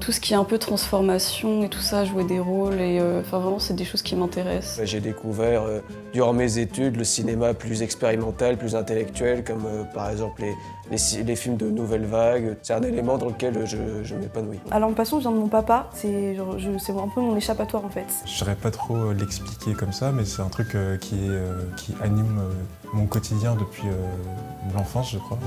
tout ce qui est un peu transformation et tout ça, jouer des rôles, et enfin vraiment c'est des choses qui m'intéressent. J'ai découvert durant mes études le cinéma plus expérimental, plus intellectuel, comme par exemple les films de nouvelle vague. C'est un élément dans lequel je m'épanouis. Alors, ma passion vient de mon papa, c'est un peu mon échappatoire en fait. Je saurais pas trop l'expliquer comme ça, mais c'est un truc qui anime mon quotidien depuis l'enfance, je crois.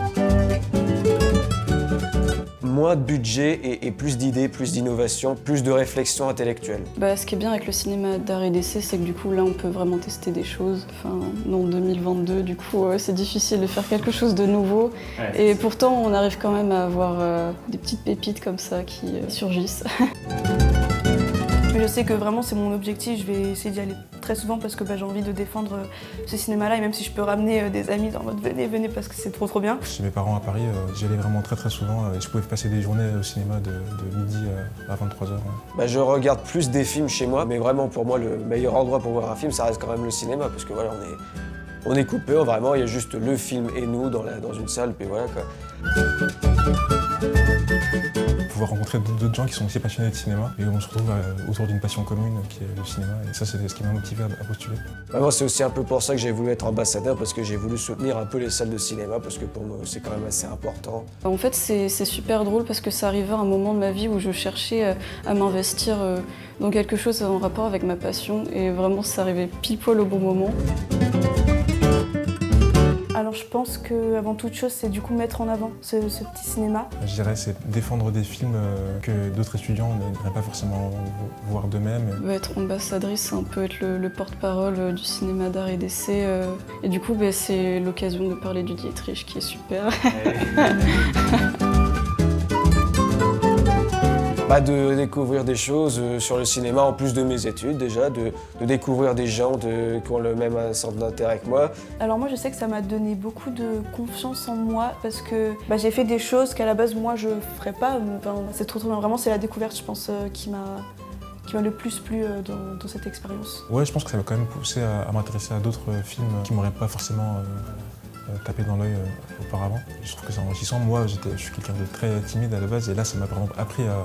Moins de budget et plus d'idées, plus d'innovation, plus de réflexion intellectuelle. Ce qui est bien avec le cinéma d'art et d'essai, c'est que du coup là on peut vraiment tester des choses. Enfin, en 2022, du coup c'est difficile de faire quelque chose de nouveau. Ouais, et pourtant on arrive quand même à avoir des petites pépites comme ça qui surgissent. Mais je sais que vraiment c'est mon objectif, je vais essayer d'y aller très souvent parce que j'ai envie de défendre ce cinéma-là, et même si je peux ramener des amis en mode venez parce que c'est trop bien. Chez mes parents à Paris, j'y allais vraiment très souvent et je pouvais passer des journées au cinéma de midi à 23h. Je regarde plus des films chez moi, mais vraiment pour moi le meilleur endroit pour voir un film ça reste quand même le cinéma, parce que voilà on est coupé, vraiment il y a juste le film et nous dans une salle, puis voilà quoi. Pouvoir rencontrer d'autres gens qui sont aussi passionnés de cinéma et on se retrouve autour d'une passion commune qui est le cinéma, et ça c'est ce qui m'a motivé à postuler. Moi c'est aussi un peu pour ça que j'ai voulu être ambassadeur, parce que j'ai voulu soutenir un peu les salles de cinéma, parce que pour moi c'est quand même assez important. En fait c'est super drôle parce que ça arrivait à un moment de ma vie où je cherchais à m'investir dans quelque chose en rapport avec ma passion, et vraiment ça arrivait pile poil au bon moment. Alors je pense qu'avant toute chose, c'est du coup mettre en avant ce petit cinéma. Je dirais c'est défendre des films que d'autres étudiants n'iraient pas forcément voir d'eux-mêmes. Être ambassadrice, c'est un peu être le porte-parole du cinéma d'art et d'essai. Et du coup, c'est l'occasion de parler du Dietrich qui est super. De découvrir des choses sur le cinéma en plus de mes études déjà, de découvrir des gens qui ont le même centre d'intérêt que moi. Alors moi je sais que ça m'a donné beaucoup de confiance en moi parce que j'ai fait des choses qu'à la base moi je ferais pas. C'est trop bien, vraiment c'est la découverte je pense qui m'a le plus plu dans cette expérience. Ouais, je pense que ça m'a quand même poussé à m'intéresser à d'autres films qui m'auraient pas forcément tapé dans l'œil auparavant. Je trouve que c'est enrichissant. Moi je suis quelqu'un de très timide à la base, et là ça m'a par exemple appris à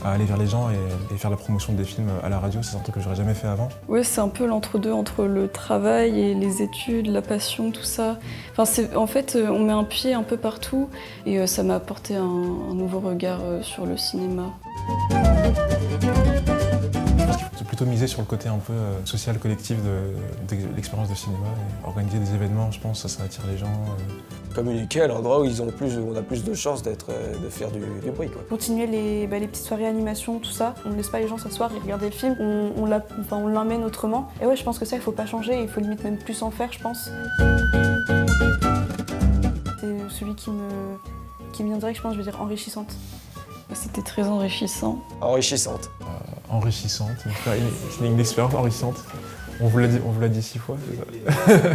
aller vers les gens et faire la promotion des films à la radio. C'est un truc que j'aurais jamais fait avant. Oui, c'est un peu l'entre-deux entre le travail et les études, la passion, tout ça. En fait, on met un pied un peu partout, et ça m'a apporté un nouveau regard sur le cinéma. Je pense qu'il faut plutôt miser sur le côté un peu social, collectif de l'expérience de cinéma, et organiser des événements, je pense, ça attire les gens. Communiquer à l'endroit où on a plus de chances de faire du bruit, quoi. Continuer les petites soirées animation, tout ça. On ne laisse pas les gens s'asseoir et regarder le film, on l'emmène autrement. Et ouais, je pense que ça, il faut pas changer, il faut limite même plus en faire, je pense. C'est celui qui me vient direct, je pense, je veux dire enrichissante. C'était très enrichissant. Enrichissante. Enrichissante, c'est une expérience enrichissante. On vous l'a dit 6 fois, c'est ça.